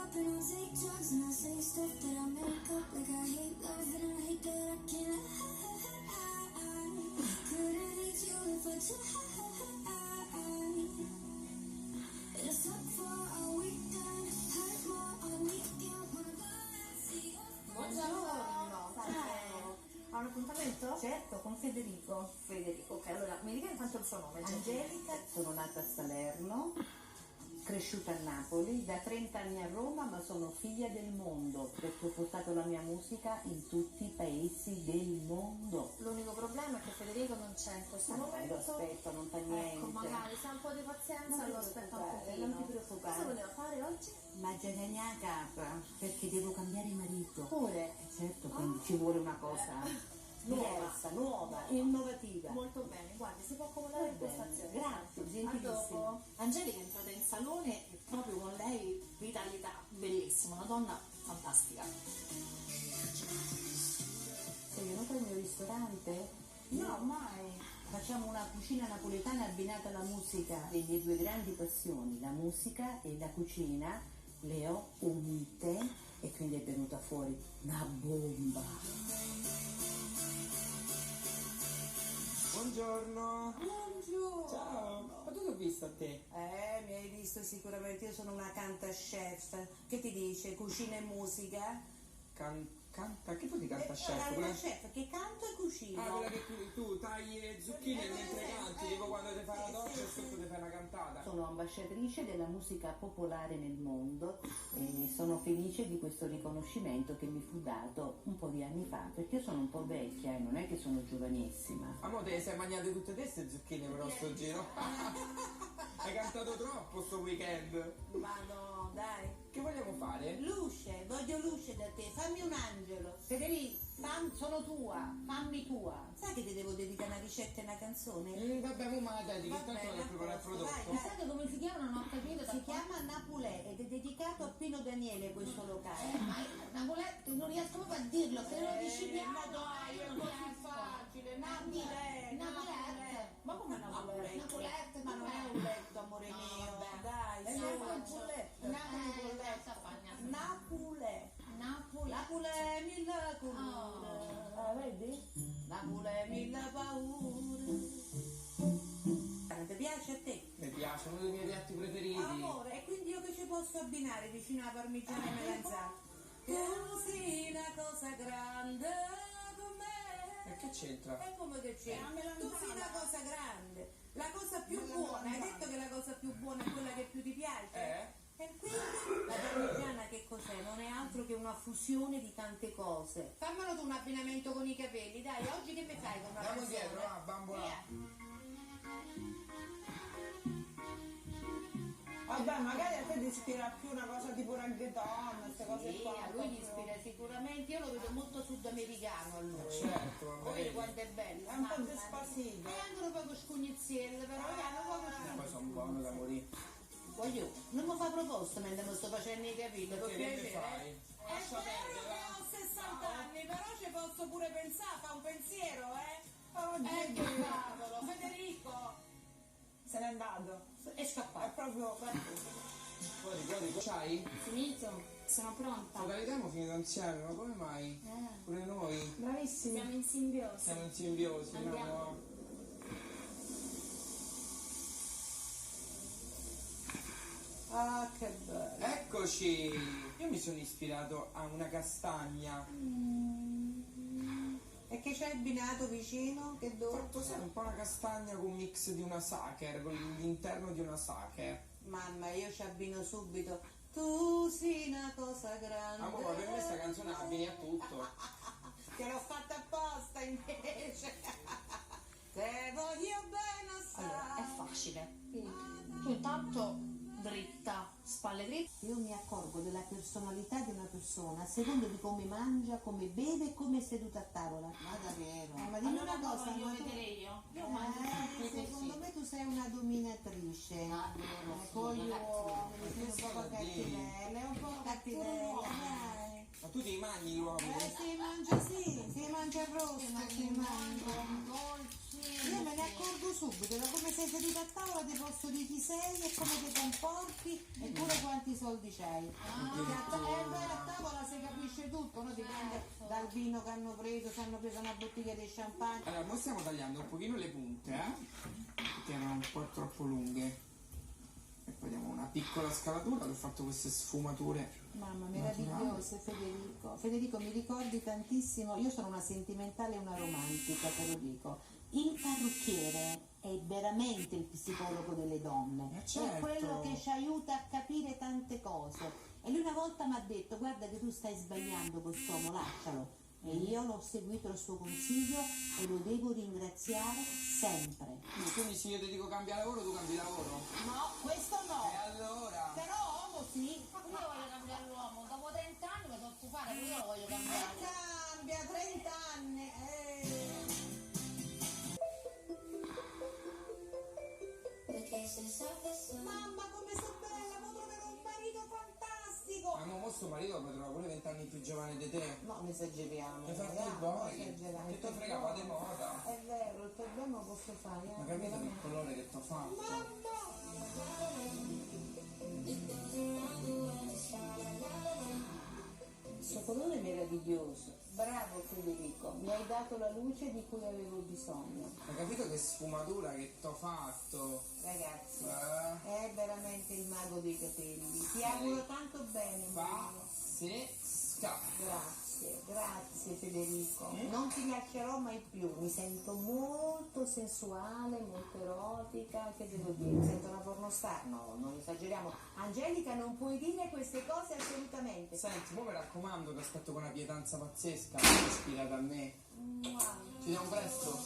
up and I'll take drugs and I'll say stuff that I make up. Like I hate love and I hate that I can't. Couldn't hate you if I tried. It'll suck for a weekend, hurt more on weekend. Wanna go and see your friends. Buongiorno, ciao. Ha un appuntamento? Certo, con Federico. Federico, ok, allora mi dica intanto il suo nome. Angelica, sono nata a Salerno, cresciuta a Napoli, da 30 anni a Roma, ma sono figlia del mondo, perché ho portato la mia musica in tutti i paesi del mondo. L'unico problema è che Federico non c'è in questo momento. Lo aspetto, non fa niente. Ecco, magari se ha un po' di pazienza Non lo ti aspetta un preoccupare, pochino. non ti preoccupare. Cosa voleva fare oggi? Maggiagagna capa, perché devo cambiare marito. Pure. Certo, quindi ci vuole una cosa diversa, nuova, innovativa. Molto bene, guardi, si può accomodare in questa azione. Grazie, A gentilissima. dopo. Angelica è entrata in salone e proprio con lei vitalità, bellissima, una donna fantastica. Sei venuta al mio ristorante? No, mai. Facciamo una cucina napoletana abbinata alla musica. Le mie due grandi passioni, la musica e la cucina, le ho unite e quindi è venuta fuori una bomba. Buongiorno. Buongiorno. Ciao. Ma dove ho visto a te? Mi hai visto sicuramente, io sono una cantachef. Che ti dice? Cucina e musica? Canta? Che vuol dire canta chef? Una Quella... chef che canto e cucino. Ah, quella che tu tagli le zucchine mentre canti, tipo quando ti fai la doccia e sotto ti fai una cantata. Sono ambasciatrice della musica popolare nel mondo e sono felice di questo riconoscimento che mi fu dato un po' di anni fa, perché io sono un po' vecchia e non è che sono giovanissima. Ma mo te le sei mangiate tutte queste zucchine però sto giro? Hai cantato troppo sto weekend. Ma no, dai. Che vogliamo fare? Luce, voglio luce da te, fammi un angelo. Federico, sono tua, fammi tua. Sai che ti devo dedicare una ricetta e una canzone? Vabbè, mo me la dedichi, Vabbè, intanto vado a preparare il prodotto. vai. Sai come si chiama? Non ho capito. Si chiama Napulè ed è dedicato a Pino Daniele questo locale. Ma Napoletto non riesco proprio a dirlo, se lo dici piano. ma dai, è così facile, Napulè, Napolette. Ma come Napolette? Napolette, ma non è un letto, amore No, mio, vabbè. dai, È su, Napolette. Napulè. Napulè. Napulè, mille colore. Ah, vedi? Napulè, mille paure. Ti piace a te? Mi piace, uno dei miei piatti preferiti. Amore, e quindi io che ci posso abbinare vicino alla parmigiana e melanzana? Tu sei una cosa grande con me. E che c'entra? E come che c'è? Tu sei una cosa grande. La cosa più buona, hai detto che la cosa più buona è quella che più ti piace? E quindi la parmigiana che cos'è? Non è altro che una fusione di tante cose. Fammelo tu un abbinamento con i capelli, dai, oggi che mi fai con una Andiamo canzone? dietro, va, bambola. Vabbè, magari a te ti ispira più una cosa tipo reggaeton, queste cose Sì, qua. a lui gli ispira sicuramente, io lo vedo molto sudamericano a lui. Certo, Vedi vedi. quanto è bello. È un po' mamma mia. Despacito. E anche proprio scugnizielle, però hanno proprio Poi scugnizielle. sono buono da morire. Voglio, non mi fa proposta mentre mi sto facendo i capelli, per Che ne piacere. fai? È vero che ho 60 anni, però ci posso pure pensare, fa un pensiero, Oh, che Dio. cavolo, Federico! Se n'è andato. È È scappato. proprio... Guardi, c'hai? Finito? Sono pronta. Modalità abbiamo finito insieme, ma come mai? Pure noi Bravissimi. Siamo in simbiosi. siamo in simbiosi, Andiamo. no? Ah, che bello. Eccoci! Io mi sono ispirato a una castagna. E che c'è abbinato vicino? Che dolce? Cos'è? Un po' una castagna con un mix di una sacher, con l'interno di una sacher. Mamma, io ci abbino subito. Tu sei una cosa grande. Amore, per me sta canzone abbini a tutto. Che l'ho fatta apposta invece. Te voglio bene assai. Allora, è facile. Tu intanto dritta, spalle dritte. Io mi accorgo della personalità di una persona a secondo di come mangia, come beve e come è seduta a tavola. Ma davvero? Ma dimmi Allora una cosa, voglio ma tu- vedere io. Io mangio sempre secondo così. me tu sei una dominatrice. Ah, vero, sì, Poi io ragazzi. sono un po' cattivella, è un po' cattivella, dai. Ma tu ti mangi gli uomini? Si mangia sì, si mangia il rosso, si mangia. Dolci. Io me ne accorgo subito, da come sei seduta a tavola ti posso dire chi sei e come ti comporti e pure quanti soldi c'hai. Perché a tavola si capisce tutto, no? Dipende dal vino che hanno preso, se hanno preso una bottiglia di champagne. Allora, ora stiamo tagliando un pochino le punte, perché erano un po' troppo lunghe. E poi diamo una piccola scalatura, ho fatto queste sfumature. Mamma, meravigliose Federico. Federico, mi ricordi tantissimo, io sono una sentimentale e una romantica, te lo dico. Il parrucchiere è veramente il psicologo delle donne, certo. È quello che ci aiuta a capire tante cose. E lui una volta mi ha detto, guarda che tu stai sbagliando quest'uomo, lascialo. E io l'ho seguito il suo consiglio e lo devo ringraziare sempre. Quindi se io ti dico cambia lavoro, tu cambi lavoro? No, questo no. E allora? Però uomo sì. Ma io voglio cambiare l'uomo, dopo 30 anni mi so stufare, quindi io lo voglio cambiare. Cambia, 30 anni. Mamma, come sono bella, mo troverò un marito fantastico. Ma mo sto marito potrà pure 20 anni più giovane di te. No, ne esageriamo. Mi fate i buoni. Che ti fregava di moda. È vero, il problema posso fare. Ma capito il colore che ti ho fatto? Questo colore è meraviglioso. Bravo Federico, mi hai dato la luce di cui avevo bisogno. Hai capito che sfumatura che ti ho fatto? Ragazzi, è veramente il mago dei capelli. Ti auguro tanto bene, Mario. Pazzesca. Grazie Federico. Non ti lascerò mai più, mi sento molto sensuale, molto erotica, che devo dire? Mi sento una pornostar? No, non esageriamo. Angelica, non puoi dire queste cose assolutamente. Senti, mo mi raccomando che aspetto con una pietanza pazzesca, ispirata a me. Ci vediamo presto.